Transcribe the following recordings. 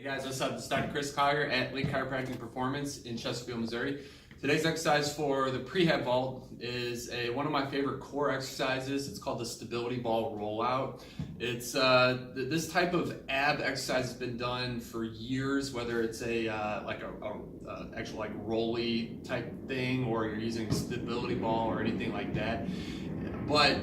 Hey guys, what's up? This is Dr. Chris Collier at Lake Chiropractic Performance in Chesterfield, Missouri. Today's exercise for the prehab vault is one of my favorite core exercises. It's called the stability ball rollout. It's this type of ab exercise has been done for years, whether it's actual like rolly type thing, or you're using a stability ball or anything like that. But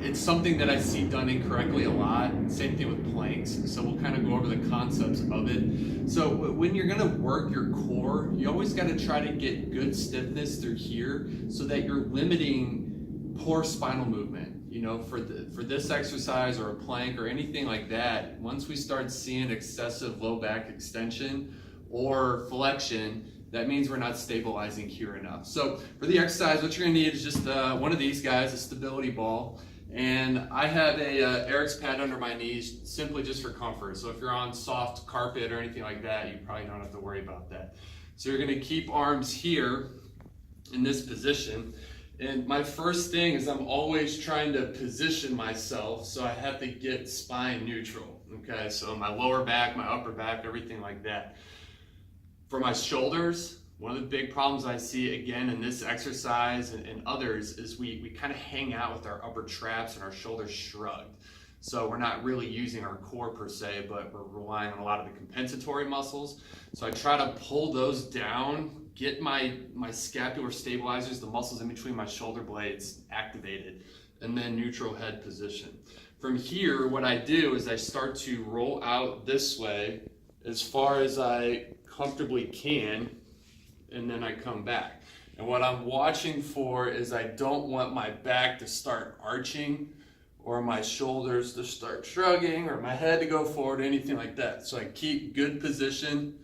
it's something that I see done incorrectly a lot. Same thing with planks. So we'll kind of go over the concepts of it. So when you're going to work your core, you always got to try to get good stiffness through here so that you're limiting poor spinal movement. You know, for this exercise or a plank or anything like that, once we start seeing excessive low back extension or flexion, that means we're not stabilizing here enough. So for the exercise, what you're gonna need is just one of these guys, a stability ball. And I have a Eric's pad under my knees, simply just for comfort. So if you're on soft carpet or anything like that, you probably don't have to worry about that. So you're gonna keep arms here in this position. And my first thing is I'm always trying to position myself so I have to get spine neutral, okay? So my lower back, my upper back, everything like that. For my shoulders, one of the big problems I see again in this exercise and others is we kind of hang out with our upper traps and our shoulders shrugged. So we're not really using our core per se, but we're relying on a lot of the compensatory muscles. So I try to pull those down, get my scapular stabilizers, the muscles in between my shoulder blades activated, and then neutral head position. From here, what I do is I start to roll out this way as far as I comfortably can, and then I come back. And what I'm watching for is I don't want my back to start arching or my shoulders to start shrugging or my head to go forward, anything like that. So I keep good position,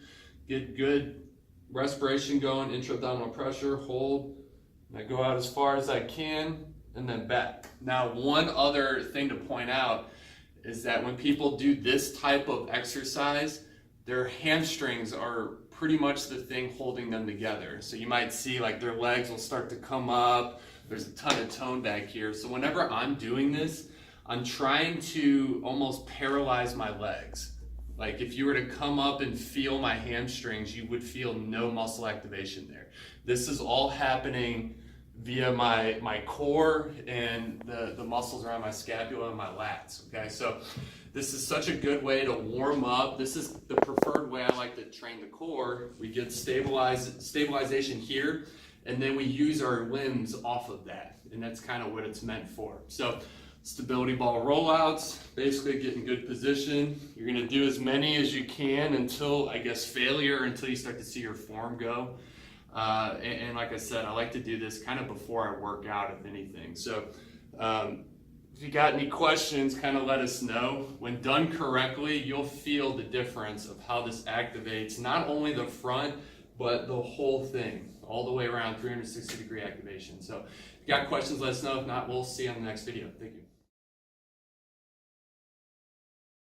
get good respiration going, intra-abdominal pressure, hold, and I go out as far as I can and then back. Now, one other thing to point out is that when people do this type of exercise, their hamstrings are pretty much the thing holding them together. So you might see like their legs will start to come up. There's a ton of tone back here. So whenever I'm doing this, I'm trying to almost paralyze my legs. Like if you were to come up and feel my hamstrings, you would feel no muscle activation there. This is all happening via my core and the muscles around my scapula and my lats, okay? So this is such a good way to warm up. This is the preferred way I like to train the core. We get stabilization here, and then we use our limbs off of that, and that's kind of what it's meant for. So stability ball rollouts, basically get in good position. You're gonna do as many as you can until, I guess, failure, until you start to see your form go. And like I said, I like to do this kind of before I work out, if anything. So if you got any questions, kind of let us know. When done correctly, you'll feel the difference of how this activates not only the front, but the whole thing, all the way around, 360-degree activation. So if you got questions, let us know. If not, we'll see you on the next video. Thank you.